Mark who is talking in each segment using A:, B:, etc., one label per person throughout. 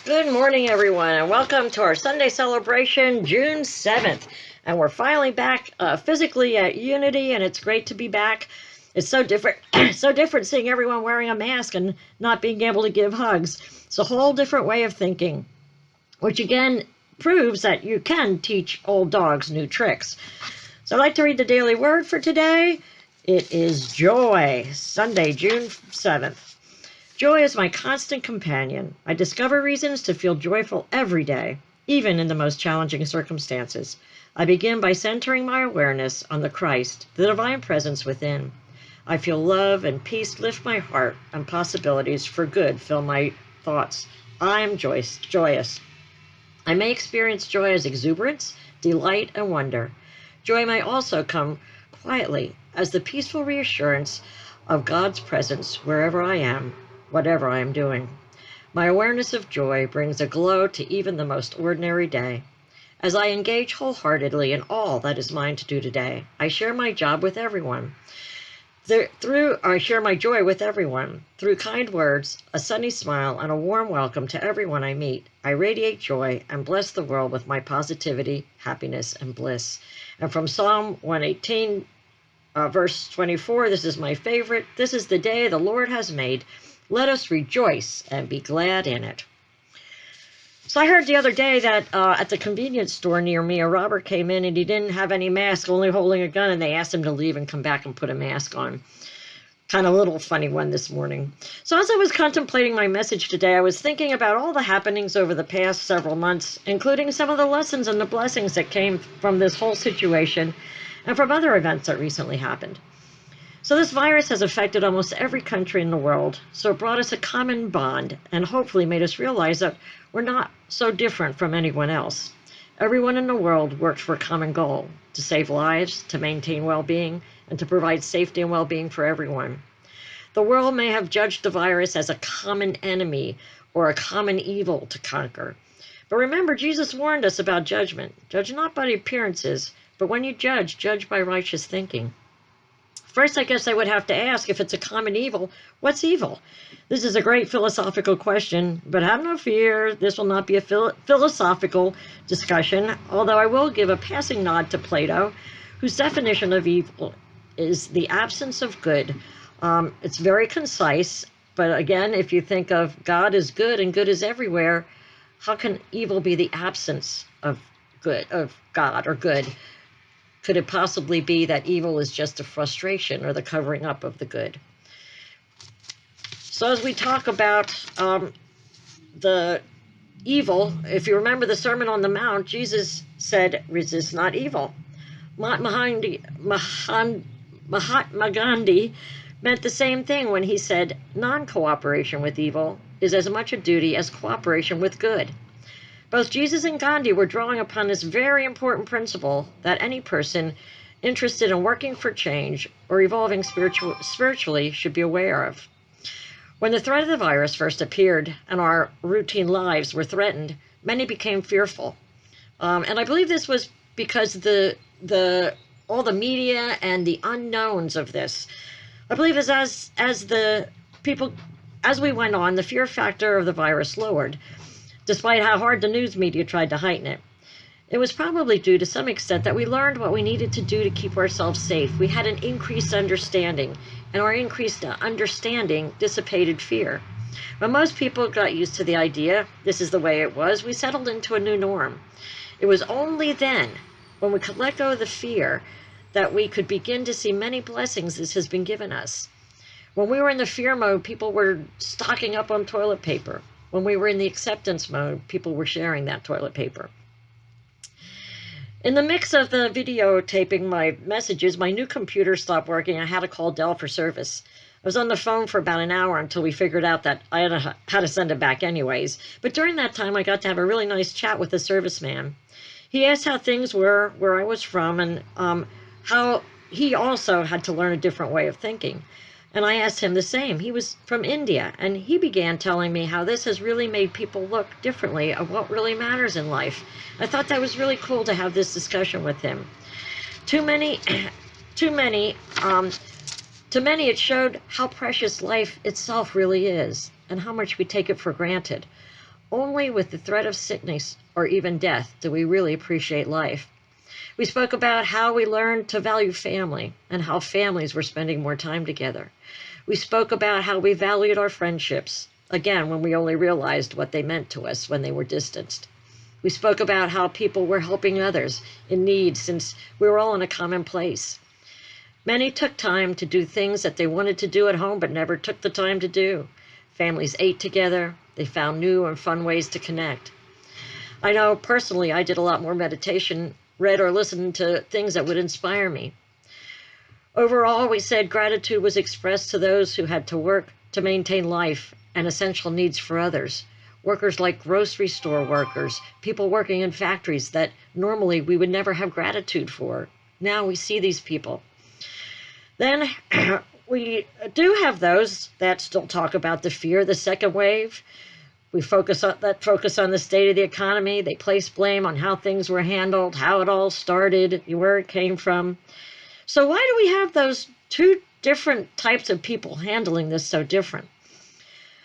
A: Good morning, everyone, and welcome to our Sunday celebration, June 7th. And we're finally back physically at Unity, and it's great to be back. It's so different, so different seeing everyone wearing a mask and not being able to give hugs. It's a whole different way of thinking, which again proves that you can teach old dogs new tricks. So I'd like to read the daily word for today. It is joy, Sunday, June 7th. Joy is my constant companion. I discover reasons to feel joyful every day, even in the most challenging circumstances. I begin by centering my awareness on the Christ, the divine presence within. I feel love and peace lift my heart, and possibilities for good fill my thoughts. I am joyous. I may experience joy as exuberance, delight, and wonder. Joy may also come quietly as the peaceful reassurance of God's presence wherever I am, whatever I am doing. My awareness of joy brings a glow to even the most ordinary day. As I engage wholeheartedly in all that is mine to do today, I share my job with everyone. I share my joy with everyone. Through kind words, a sunny smile, and a warm welcome to everyone I meet, I radiate joy and bless the world with my positivity, happiness, and bliss. And from Psalm 118, verse 24, this is my favorite. This is the day the Lord has made. Let us rejoice and be glad in it. So I heard the other day that at the convenience store near me, a robber came in and he didn't have any mask, only holding a gun, and they asked him to leave and come back and put a mask on. Kind of a little funny one this morning. So as I was contemplating my message today, I was thinking about all the happenings over the past several months, including some of the lessons and the blessings that came from this whole situation and from other events that recently happened. So this virus has affected almost every country in the world, so it brought us a common bond and hopefully made us realize that we're not so different from anyone else. Everyone in the world works for a common goal: to save lives, to maintain well-being, and to provide safety and well-being for everyone. The world may have judged the virus as a common enemy or a common evil to conquer. But remember, Jesus warned us about judgment. Judge not by appearances, but when you judge, judge by righteous thinking. First, I guess I would have to ask, if it's a common evil, what's evil? This is a great philosophical question, but have no fear, this will not be a philosophical discussion, although I will give a passing nod to Plato, whose definition of evil is the absence of good. It's very concise, but again, if you think of God as good and good is everywhere, how can evil be the absence of good, of God or good? Could it possibly be that evil is just a frustration or the covering up of the good? So as we talk about the evil, if you remember the Sermon on the Mount, Jesus said, resist not evil. Mahatma Gandhi meant the same thing when he said, non-cooperation with evil is as much a duty as cooperation with good. Both Jesus and Gandhi were drawing upon this very important principle that any person interested in working for change or evolving spiritually should be aware of. When the threat of the virus first appeared and our routine lives were threatened, many became fearful. And I believe this was because all the media and the unknowns of this. I believe as we went on, the fear factor of the virus lowered, despite how hard the news media tried to heighten it. It was probably due to some extent that we learned what we needed to do to keep ourselves safe. We had an increased understanding, and our increased understanding dissipated fear. When most people got used to the idea, this is the way it was, we settled into a new norm. It was only then, when we could let go of the fear, that we could begin to see many blessings this has been given us. When we were in the fear mode, people were stocking up on toilet paper. When we were in the acceptance mode, people were sharing that toilet paper. In the mix of the videotaping my messages, my new computer stopped working. I had to call Dell for service. I was on the phone for about an hour until we figured out that I had to send it back anyways. But during that time, I got to have a really nice chat with the serviceman. He asked how things were, where I was from, and how he also had to learn a different way of thinking. And I asked him the same. He was from India, and he began telling me how this has really made people look differently at what really matters in life. I thought that was really cool to have this discussion with him. To many, it showed how precious life itself really is, and how much we take it for granted. Only with the threat of sickness or even death do we really appreciate life. We spoke about how we learned to value family and how families were spending more time together. We spoke about how we valued our friendships, again, when we only realized what they meant to us when they were distanced. We spoke about how people were helping others in need since we were all in a common place. Many took time to do things that they wanted to do at home but never took the time to do. Families ate together. They found new and fun ways to connect. I know personally I did a lot more meditation, read or listened to things that would inspire me. Overall, we said gratitude was expressed to those who had to work to maintain life and essential needs for others. Workers like grocery store workers, people working in factories that normally we would never have gratitude for. Now we see these people. Then we do have those that still talk about the fear of the second wave. We focus on the state of the economy. They place blame on how things were handled, how it all started, where it came from. So why do we have those two different types of people handling this so different?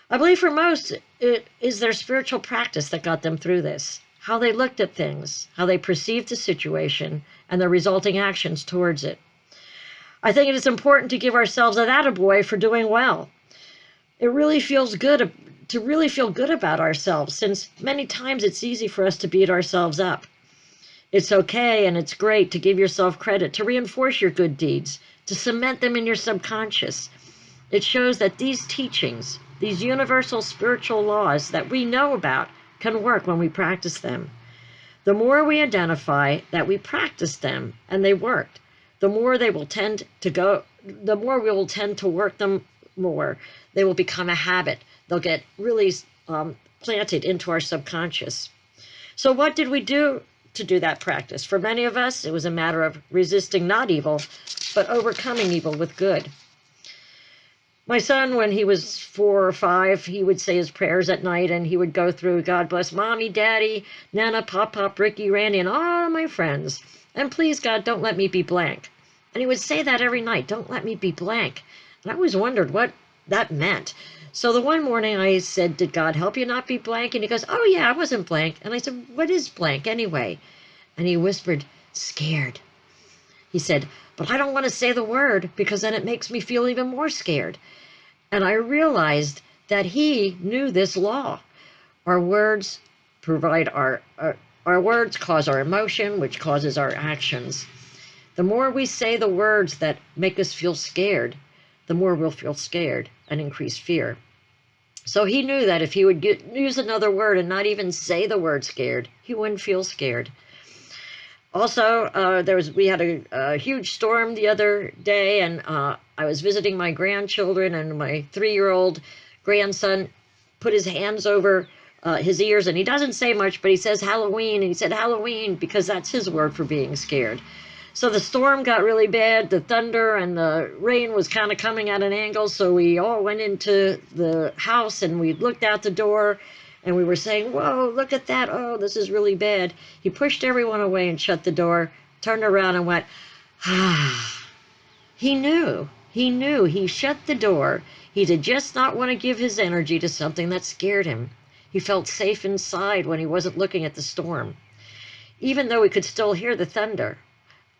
A: I believe for most, it is their spiritual practice that got them through this, how they looked at things, how they perceived the situation, and the resulting actions towards it. I think it is important to give ourselves an attaboy for doing well. It really feels good to really feel good about ourselves, since many times it's easy for us to beat ourselves up. It's okay and it's great to give yourself credit, to reinforce your good deeds, to cement them in your subconscious. It shows that these teachings, these universal spiritual laws that we know about, can work when we practice them. The more we identify that we practiced them and they worked, the more we will tend to work them more. They will become a habit. They'll get really planted into our subconscious. So what did we do to do that practice? For many of us, it was a matter of resisting not evil, but overcoming evil with good. My son, when he was 4 or 5, he would say his prayers at night, and he would go through, God bless Mommy, Daddy, Nana, Pop, Ricky, Randy, and all my friends. And please, God, don't let me be blank. And he would say that every night, don't let me be blank. And I always wondered what that meant. So the one morning I said, did God help you not be blank? And he goes, oh yeah, I wasn't blank. And I said, what is blank anyway? And he whispered, scared. He said, but I don't want to say the word because then it makes me feel even more scared. And I realized that he knew this law. Our words our words cause our emotion, which causes our actions. The more we say the words that make us feel scared, the more we'll feel scared and increase fear. So he knew that if he would use another word and not even say the word scared, he wouldn't feel scared. Also, we had a huge storm the other day, and I was visiting my grandchildren, and my 3-year-old grandson put his hands over his ears, and he doesn't say much, but he says Halloween, and he said Halloween because that's his word for being scared. So the storm got really bad. The thunder and the rain was kind of coming at an angle, so we all went into the house, and we looked out the door, and we were saying, whoa, look at that. Oh, this is really bad. He pushed everyone away and shut the door, turned around and went, ah. He knew. He shut the door. He did just not want to give his energy to something that scared him. He felt safe inside when he wasn't looking at the storm, even though he could still hear the thunder.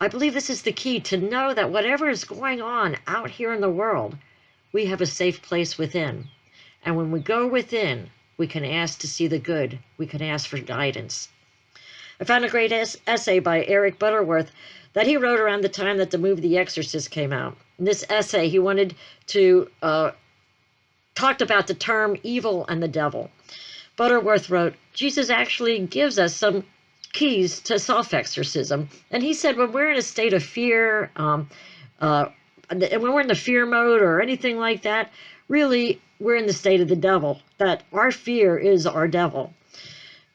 A: I believe this is the key, to know that whatever is going on out here in the world, we have a safe place within. And when we go within, we can ask to see the good. We can ask for guidance. I found a great essay by Eric Butterworth that he wrote around the time that the movie The Exorcist came out. In this essay, he wanted to talked about the term evil and the devil. Butterworth wrote, Jesus actually gives us some keys to self-exorcism. And he said when we're in a state of fear, and when we're in the fear mode or anything like that, really we're in the state of the devil, that our fear is our devil.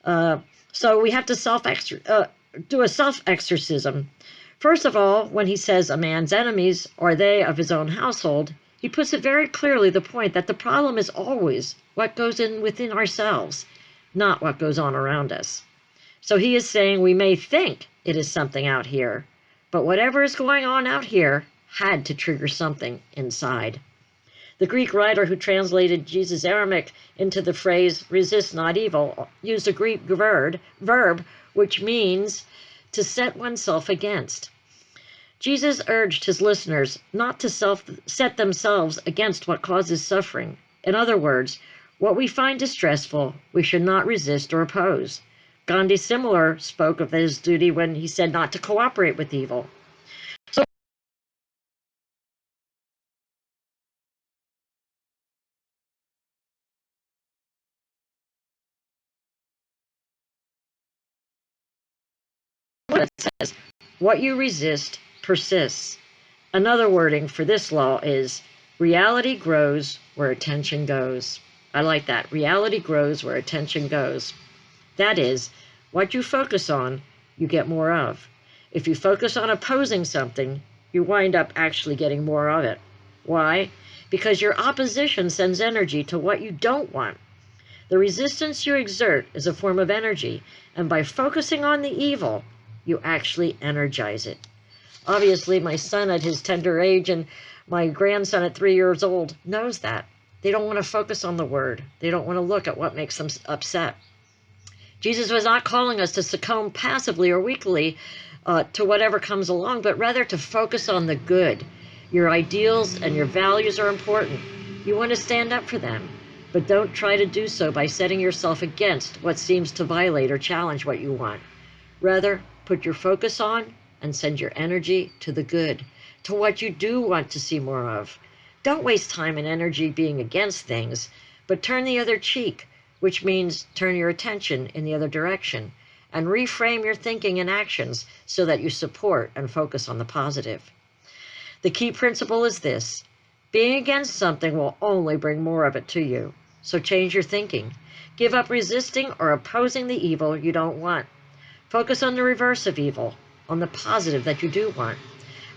A: So we have to do a self-exorcism. First of all, when he says a man's enemies are they of his own household, he puts it very clearly, the point that the problem is always what goes in within ourselves, not what goes on around us. So he is saying we may think it is something out here, but whatever is going on out here had to trigger something inside. The Greek writer who translated Jesus' Aramaic into the phrase resist not evil used a Greek verb which means to set oneself against. Jesus urged his listeners not to set themselves against what causes suffering. In other words, what we find distressful, we should not resist or oppose. Gandhi similar spoke of his duty when he said not to cooperate with evil. So what it says, what you resist persists. Another wording for this law is reality grows where attention goes. I like that. Reality grows where attention goes. That is, what you focus on, you get more of. If you focus on opposing something, you wind up actually getting more of it. Why? Because your opposition sends energy to what you don't want. The resistance you exert is a form of energy, and by focusing on the evil, you actually energize it. Obviously, my son at his tender age and my grandson at 3 years old knows that. They don't want to focus on the word. They don't want to look at what makes them upset. Jesus was not calling us to succumb passively or weakly to whatever comes along, but rather to focus on the good. Your ideals and your values are important. You want to stand up for them, but don't try to do so by setting yourself against what seems to violate or challenge what you want. Rather, put your focus on and send your energy to the good, to what you do want to see more of. Don't waste time and energy being against things, but turn the other cheek, which means turn your attention in the other direction, and reframe your thinking and actions so that you support and focus on the positive. The key principle is this: being against something will only bring more of it to you. So change your thinking. Give up resisting or opposing the evil you don't want. Focus on the reverse of evil, on the positive that you do want.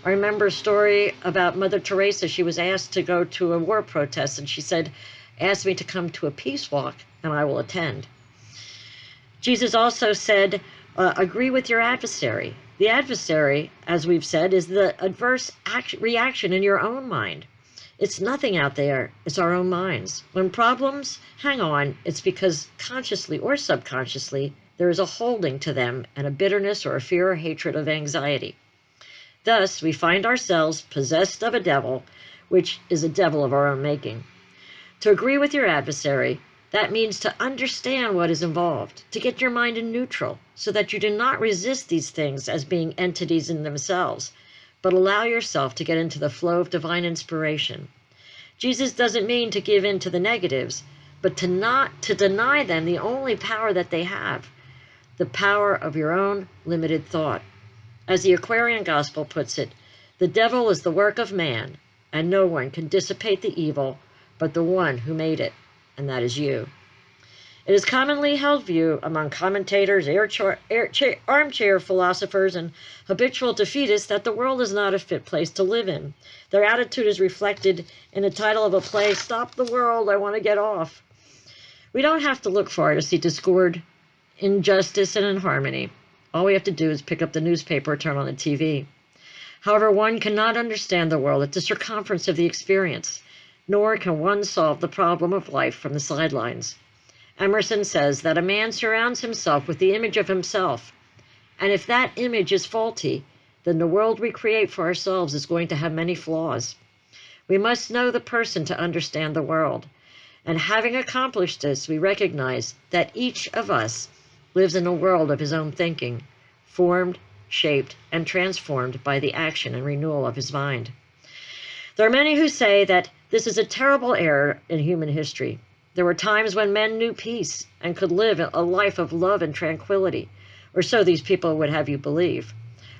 A: I remember a story about Mother Teresa. She was asked to go to a war protest, and she said, "Ask me to come to a peace walk, and I will attend." Jesus also said, agree with your adversary. The adversary, as we've said, is the adverse reaction in your own mind. It's nothing out there. It's our own minds. When problems hang on, it's because consciously or subconsciously, there is a holding to them and a bitterness or a fear or hatred of anxiety. Thus, we find ourselves possessed of a devil, which is a devil of our own making. To agree with your adversary, that means to understand what is involved, to get your mind in neutral, so that you do not resist these things as being entities in themselves, but allow yourself to get into the flow of divine inspiration. Jesus doesn't mean to give in to the negatives, but to deny them the only power that they have, the power of your own limited thought. As the Aquarian Gospel puts it, the devil is the work of man, and no one can dissipate the evil but the one who made it, and that is you. It is commonly held view among commentators, armchair philosophers, and habitual defeatists that the world is not a fit place to live in. Their attitude is reflected in the title of a play, "Stop the World, I Want to Get Off." We don't have to look far to see discord, injustice, and inharmony. All we have to do is pick up the newspaper or turn on the TV. However, one cannot understand the world at the circumference of the experience, nor can one solve the problem of life from the sidelines. Emerson says that a man surrounds himself with the image of himself, and if that image is faulty, then the world we create for ourselves is going to have many flaws. We must know the person to understand the world, and having accomplished this, we recognize that each of us lives in a world of his own thinking, formed, shaped, and transformed by the action and renewal of his mind. There are many who say that this is a terrible error in human history. There were times when men knew peace and could live a life of love and tranquility, or so these people would have you believe.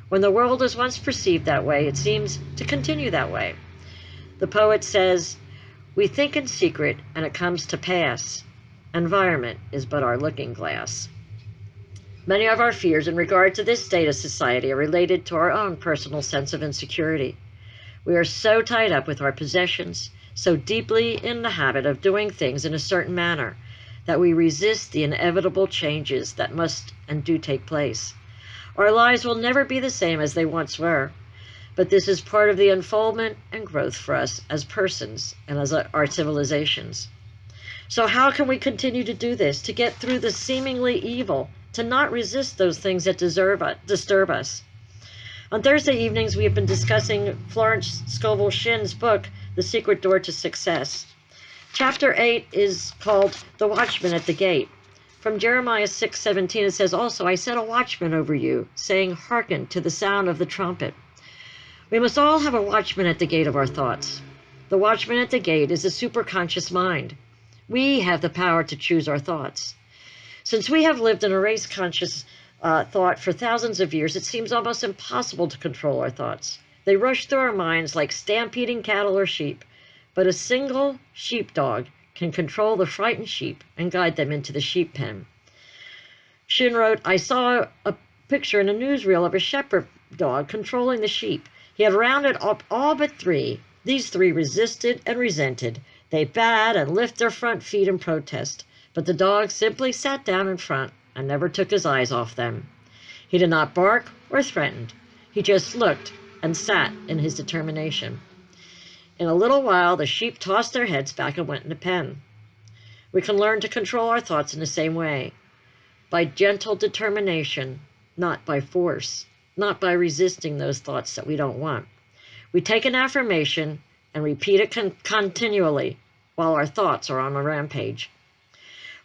A: When the world was once perceived that way, it seems to continue that way. The poet says, "We think in secret, and it comes to pass. Environment is but our looking glass." Many of our fears in regard to this state of society are related to our own personal sense of insecurity. We are so tied up with our possessions, so deeply in the habit of doing things in a certain manner, that we resist the inevitable changes that must and do take place. Our lives will never be the same as they once were. But this is part of the unfoldment and growth for us as persons and as our civilizations. So how can we continue to do this, to get through the seemingly evil, to not resist those things that disturb us? On Thursday evenings, we have been discussing Florence Scovel Shinn's book, The Secret Door to Success. Chapter 8 is called The Watchman at the Gate. From Jeremiah 6:17, it says, "Also I set a watchman over you, saying, hearken to the sound of the trumpet." We must all have a watchman at the gate of our thoughts. The watchman at the gate is a superconscious mind. We have the power to choose our thoughts. Since we have lived in a race-conscious thought for thousands of years, it seems almost impossible to control our thoughts. They rush through our minds like stampeding cattle or sheep, but a single sheepdog can control the frightened sheep and guide them into the sheep pen. Shin wrote, "I saw a picture in a newsreel of a shepherd dog controlling the sheep. He had rounded up all but three. These three resisted and resented. They baaed and lifted their front feet in protest, but the dog simply sat down in front and never took his eyes off them. He did not bark or threaten. He just looked and sat in his determination. In a little while, the sheep tossed their heads back and went in the pen." We can learn to control our thoughts in the same way, by gentle determination, not by force, not by resisting those thoughts that we don't want. We take an affirmation and repeat it continually while our thoughts are on a rampage.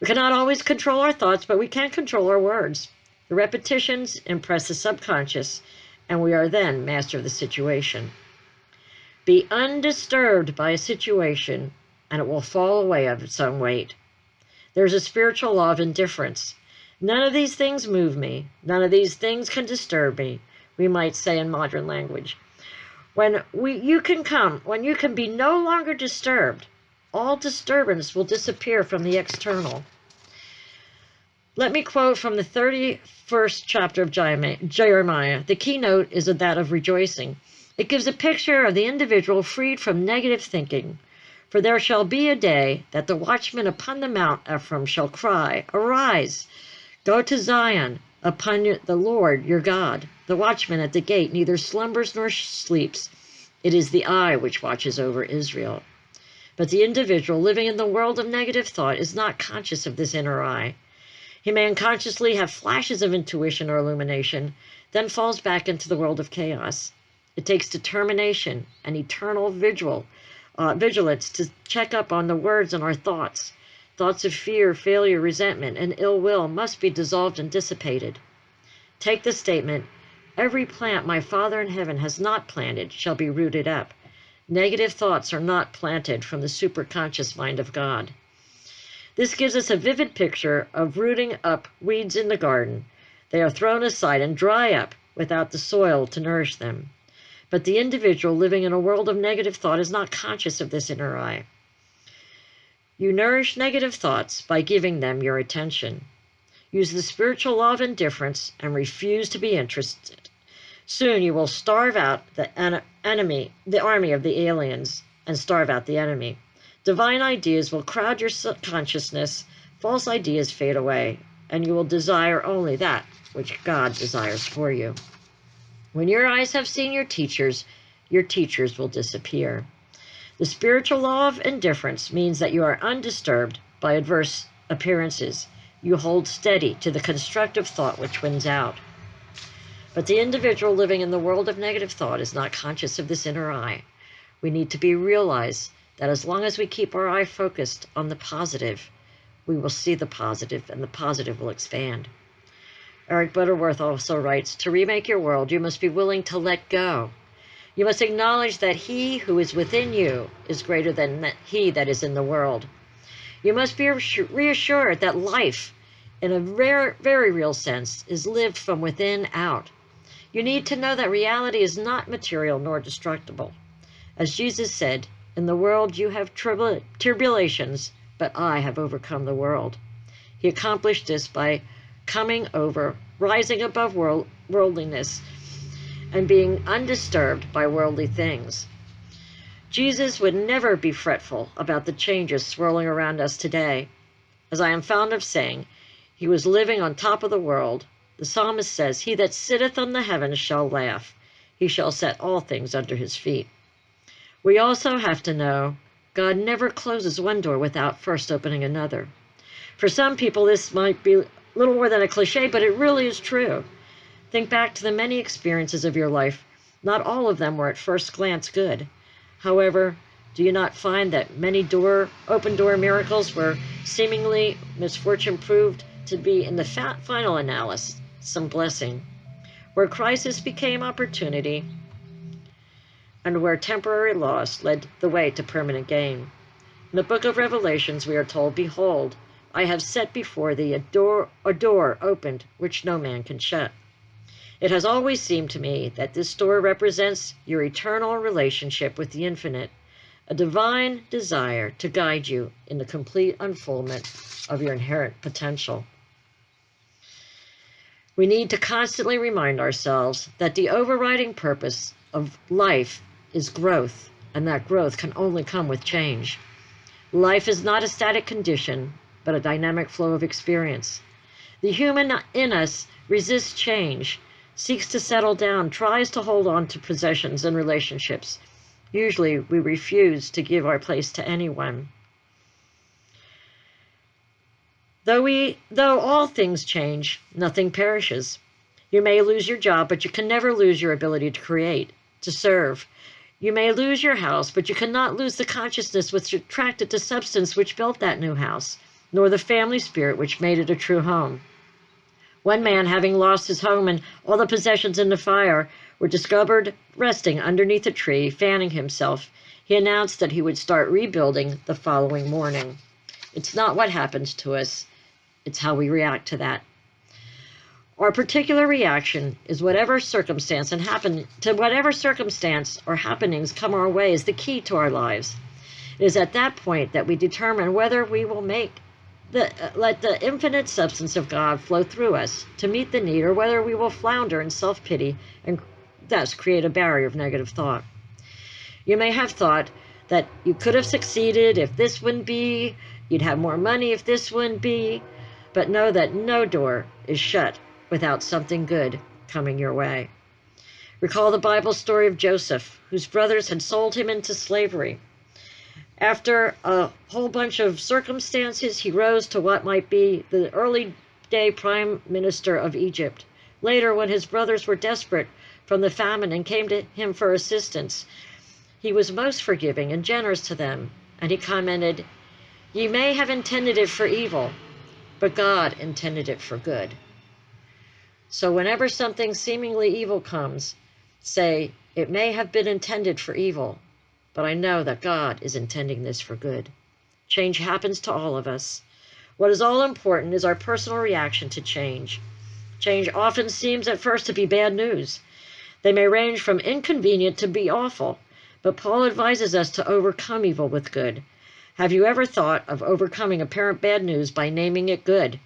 A: We cannot always control our thoughts, but we can control our words. The repetitions impress the subconscious, and we are then master of the situation. Be undisturbed by a situation, and it will fall away of its own weight. There's a spiritual law of indifference. None of these things move me. None of these things can disturb me, we might say in modern language. When you can be no longer disturbed, all disturbance will disappear from the external. Let me quote from the 31st chapter of Jeremiah. The keynote is that of rejoicing. It gives a picture of the individual freed from negative thinking. "For there shall be a day that the watchman upon the Mount Ephraim shall cry, Arise, go to Zion, upon the Lord your God. The watchman at the gate neither slumbers nor sleeps. It is the eye which watches over Israel." But the individual living in the world of negative thought is not conscious of this inner eye. He may unconsciously have flashes of intuition or illumination, then falls back into the world of chaos. It takes determination and eternal vigilance to check up on the words in our thoughts. Thoughts of fear, failure, resentment, and ill will must be dissolved and dissipated. Take the statement, "Every plant my Father in heaven has not planted shall be rooted up." Negative thoughts are not planted from the superconscious mind of God. This gives us a vivid picture of rooting up weeds in the garden. They are thrown aside and dry up without the soil to nourish them. But the individual living in a world of negative thought is not conscious of this inner eye. You nourish negative thoughts by giving them your attention. Use the spiritual law of indifference and refuse to be interested. Soon you will starve out the army of the aliens, and starve out the enemy. Divine ideas will crowd your consciousness, false ideas fade away, and you will desire only that which God desires for you. When your eyes have seen your teachers will disappear. The spiritual law of indifference means that you are undisturbed by adverse appearances. You hold steady to the constructive thought which wins out. But the individual living in the world of negative thought is not conscious of this inner eye. We need to realize that as long as we keep our eye focused on the positive, we will see the positive, and the positive will expand. Eric Butterworth also writes, "To remake your world, you must be willing to let go. You must acknowledge that he who is within you is greater than he that is in the world. You must be reassured that life, in a very, very real sense, is lived from within out. You need to know that reality is not material nor destructible. As Jesus said, 'In the world you have tribulations, but I have overcome the world.' He accomplished this by rising above worldliness and being undisturbed by worldly things. Jesus would never be fretful about the changes swirling around us today. As I am fond of saying, he was living on top of the world. The psalmist says, 'He that sitteth on the heavens shall laugh. he shall set all things under his feet. We also have to know God never closes one door without first opening another. For some people, this might be a little more than a cliche, but it really is true. Think back to the many experiences of your life. Not all of them were at first glance good. However, do you not find that many open door miracles where seemingly misfortune proved to be in the final analysis some blessing, where crisis became opportunity, and where temporary loss led the way to permanent gain? In the book of Revelations we are told, "Behold, I have set before thee a door opened, which no man can shut." It has always seemed to me that this door represents your eternal relationship with the infinite, a divine desire to guide you in the complete unfoldment of your inherent potential. We need to constantly remind ourselves that the overriding purpose of life is growth, and that growth can only come with change. Life is not a static condition, but a dynamic flow of experience. The human in us resists change, seeks to settle down, tries to hold on to possessions and relationships. Usually, we refuse to give our place to anyone. Though all things change, nothing perishes. You may lose your job, but you can never lose your ability to create, to serve. You may lose your house, but you cannot lose the consciousness which attracted the substance which built that new house, nor the family spirit which made it a true home. One man, having lost his home and all the possessions in the fire, were discovered resting underneath a tree, fanning himself. He announced that he would start rebuilding the following morning. It's not what happens to us, it's how we react to that. Our particular reaction is whatever circumstance or happenings come our way is the key to our lives. It is at that point that we determine whether we will let the infinite substance of God flow through us to meet the need, or whether we will flounder in self-pity and thus create a barrier of negative thought. You may have thought that you could have succeeded if this wouldn't be, you'd have more money if this wouldn't be, but know that no door is shut without something good coming your way. Recall the Bible story of Joseph, whose brothers had sold him into slavery. After a whole bunch of circumstances, he rose to what might be the early day prime minister of Egypt. Later, when his brothers were desperate from the famine and came to him for assistance, he was most forgiving and generous to them, and he commented, "Ye may have intended it for evil, but God intended it for good." So whenever something seemingly evil comes, say, "It may have been intended for evil, but I know that God is intending this for good." Change happens to all of us. What is all important is our personal reaction to change. Change often seems at first to be bad news. They may range from inconvenient to be awful, but Paul advises us to overcome evil with good. Have you ever thought of overcoming apparent bad news by naming it good?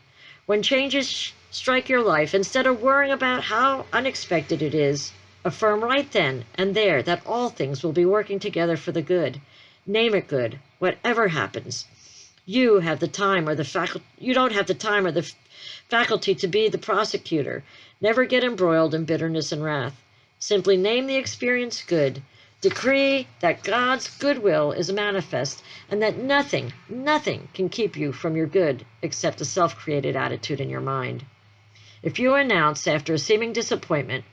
A: When changes strike your life, instead of worrying about how unexpected it is, affirm right then and there that all things will be working together for the good. Name it good, whatever happens. You don't have the time or the faculty to be the prosecutor. Never get embroiled in bitterness and wrath. Simply name the experience good. Decree that God's goodwill is manifest, and that nothing can keep you from your good except a self-created attitude in your mind. If you announce after a seeming disappointment,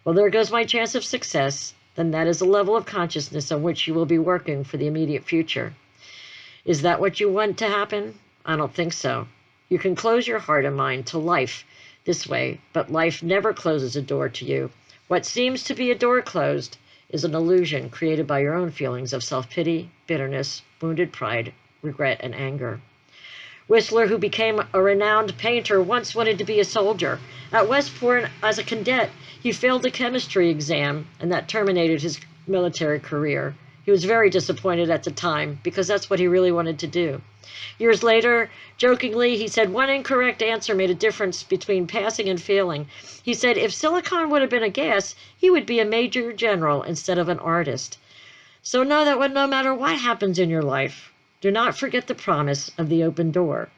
A: "Well, there goes my chance of success," then that is a level of consciousness on which you will be working for the immediate future. Is that what you want to happen? I don't think so. You can close your heart and mind to life this way, but life never closes a door to you. What seems to be a door closed is an illusion created by your own feelings of self-pity, bitterness, wounded pride, regret, and anger. Whistler, who became a renowned painter, once wanted to be a soldier. At West Point, as a cadet, he failed the chemistry exam, and that terminated his military career. He was very disappointed at the time, because that's what he really wanted to do. Years later, jokingly, he said one incorrect answer made a difference between passing and failing. He said if silicon would have been a gas, he would be a major general instead of an artist. So know that no matter what happens in your life, do not forget the promise of the open door.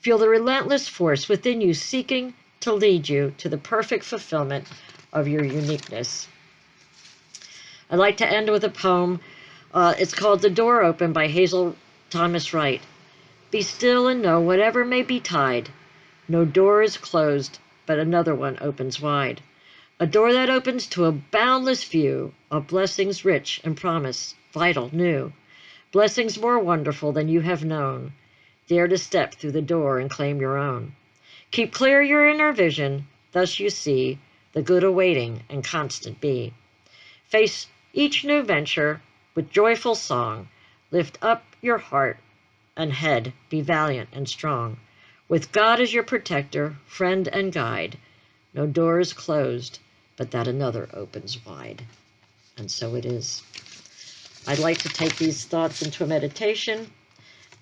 A: Feel the relentless force within you seeking to lead you to the perfect fulfillment of your uniqueness. I'd like to end with a poem. It's called The Door Open by Hazel Thomas Wright. Be still and know whatever may betide, no door is closed, but another one opens wide. A door that opens to a boundless view of blessings rich and promise, vital, new. Blessings more wonderful than you have known. Dare to step through the door and claim your own. Keep clear your inner vision, thus you see the good awaiting and constant be. Face each new venture with joyful song. Lift up your heart and head, be valiant and strong. With God as your protector, friend and guide, no door is closed, but that another opens wide. And so it is. I'd like to take these thoughts into a meditation,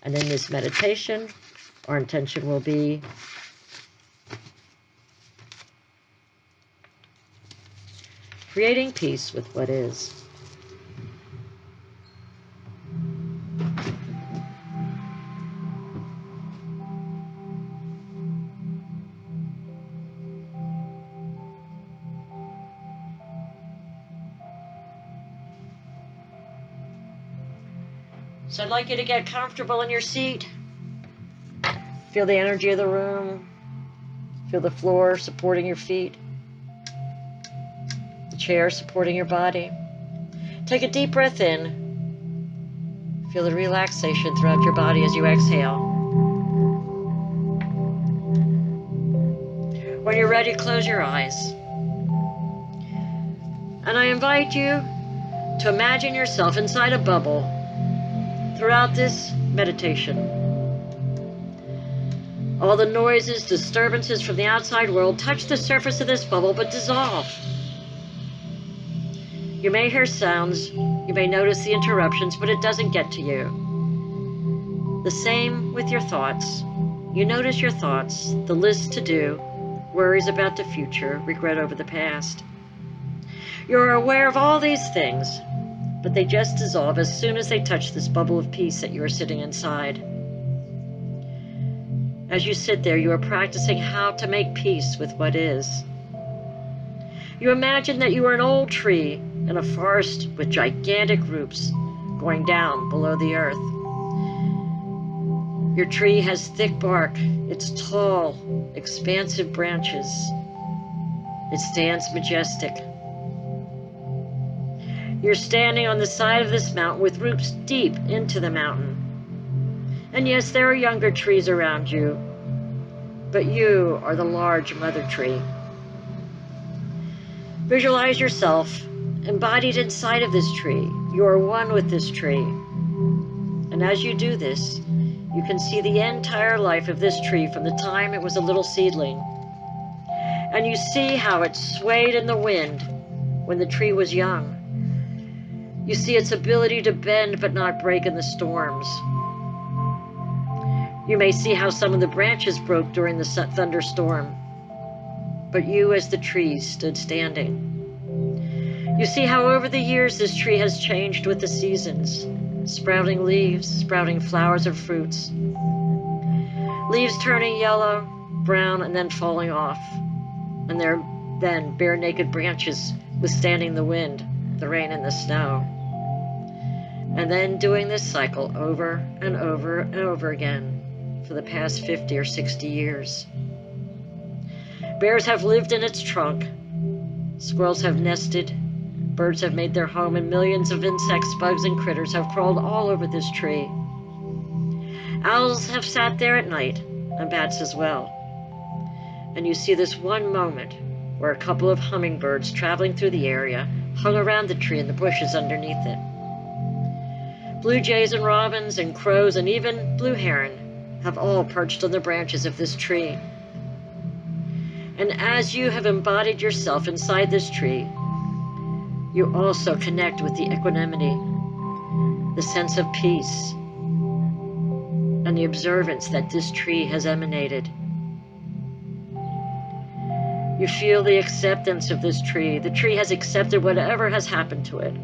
A: and in this meditation, our intention will be creating peace with what is. So I'd like you to get comfortable in your seat. Feel the energy of the room. Feel the floor supporting your feet. The chair supporting your body. Take a deep breath in. Feel the relaxation throughout your body as you exhale. When you're ready, close your eyes. And I invite you to imagine yourself inside a bubble throughout this meditation. All the noises, disturbances from the outside world touch the surface of this bubble but dissolve. You may hear sounds, you may notice the interruptions, but it doesn't get to you. The same with your thoughts. You notice your thoughts, the list to do, worries about the future, regret over the past. You're aware of all these things, but they just dissolve as soon as they touch this bubble of peace that you are sitting inside. As you sit there, you are practicing how to make peace with what is. You imagine that you are an old tree in a forest with gigantic roots going down below the earth. Your tree has thick bark, it's tall, expansive branches. It stands majestic. You're standing on the side of this mountain with roots deep into the mountain. And yes, there are younger trees around you, but you are the large mother tree. Visualize yourself embodied inside of this tree. You are one with this tree. And as you do this, you can see the entire life of this tree from the time it was a little seedling. And you see how it swayed in the wind when the tree was young. You see its ability to bend but not break in the storms. You may see how some of the branches broke during the thunderstorm, but you as the tree stood standing. You see how over the years this tree has changed with the seasons, sprouting leaves, sprouting flowers and fruits, leaves turning yellow, brown, and then falling off, and their then bare naked branches withstanding the wind, the rain, and the snow. And then doing this cycle over and over and over again for the past 50 or 60 years. Bears have lived in its trunk. Squirrels have nested. Birds have made their home, and millions of insects, bugs, and critters have crawled all over this tree. Owls have sat there at night, and bats as well. And you see this one moment where a couple of hummingbirds traveling through the area hung around the tree and the bushes underneath it. Blue jays and robins and crows and even blue heron have all perched on the branches of this tree. And as you have embodied yourself inside this tree, you also connect with the equanimity, the sense of peace, and the observance that this tree has emanated. You feel the acceptance of this tree. The tree has accepted whatever has happened to it.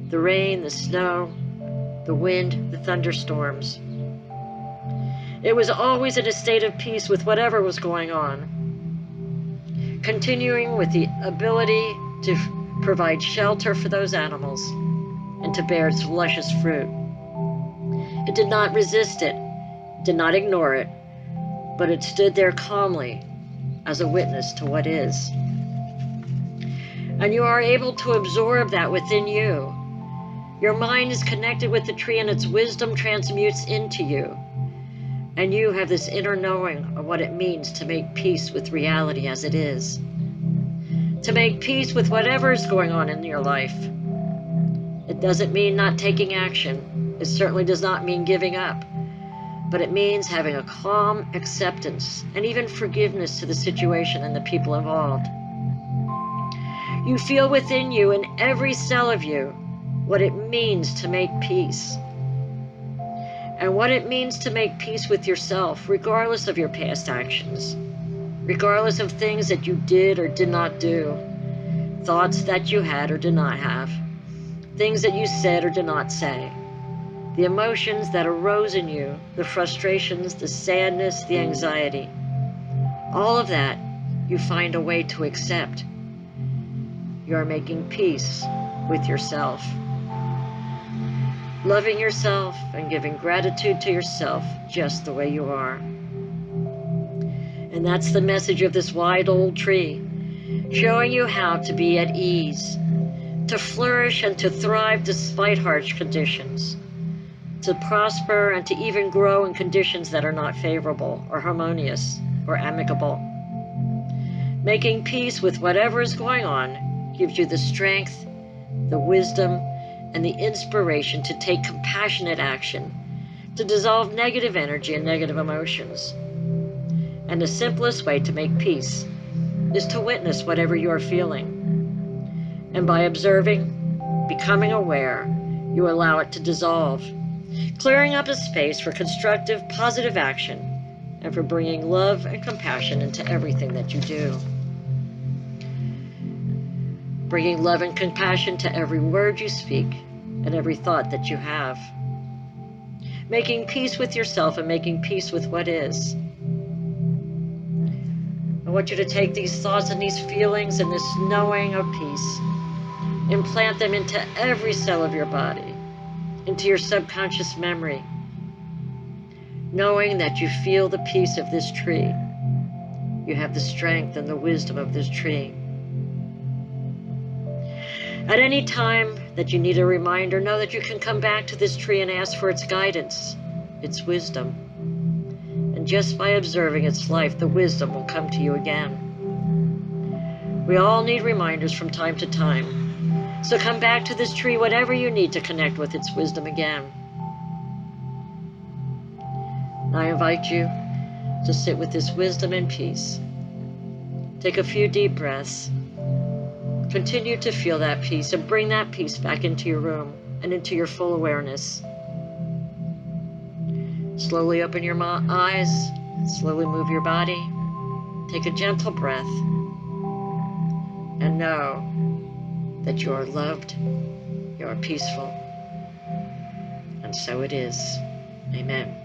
A: The rain, the snow, the wind, the thunderstorms. It was always in a state of peace with whatever was going on, continuing with the ability to provide shelter for those animals, and to bear its luscious fruit. It did not resist it, did not ignore it, but it stood there calmly as a witness to what is. And you are able to absorb that within you. Your mind is connected with the tree and its wisdom transmutes into you. And you have this inner knowing of what it means to make peace with reality as it is. To make peace with whatever is going on in your life. It doesn't mean not taking action. It certainly does not mean giving up. But it means having a calm acceptance and even forgiveness to the situation and the people involved. You feel within you, in every cell of you, what it means to make peace. And what it means to make peace with yourself, regardless of your past actions, regardless of things that you did or did not do, thoughts that you had or did not have, things that you said or did not say, the emotions that arose in you, the frustrations, the sadness, the anxiety, all of that you find a way to accept. You are making peace with yourself. Loving yourself and giving gratitude to yourself just the way you are. And that's the message of this wide old tree, showing you how to be at ease, to flourish and to thrive despite harsh conditions, to prosper and to even grow in conditions that are not favorable or harmonious or amicable. Making peace with whatever is going on gives you the strength, the wisdom, and the inspiration to take compassionate action, to dissolve negative energy and negative emotions. And the simplest way to make peace is to witness whatever you are feeling. And by observing, becoming aware, you allow it to dissolve, clearing up a space for constructive, positive action and for bringing love and compassion into everything that you do. Bringing love and compassion to every word you speak and every thought that you have. Making peace with yourself and making peace with what is. I want you to take these thoughts and these feelings and this knowing of peace, implant them into every cell of your body, into your subconscious memory, knowing that you feel the peace of this tree. You have the strength and the wisdom of this tree. At any time that you need a reminder, know that you can come back to this tree and ask for its guidance, its wisdom. And just by observing its life, the wisdom will come to you again. We all need reminders from time to time. So come back to this tree, whatever you need to connect with its wisdom again. And I invite you to sit with this wisdom and peace. Take a few deep breaths. Continue to feel that peace and bring that peace back into your room and into your full awareness. Slowly open your eyes, slowly move your body. Take a gentle breath and know that you are loved, you are peaceful, and so it is. Amen.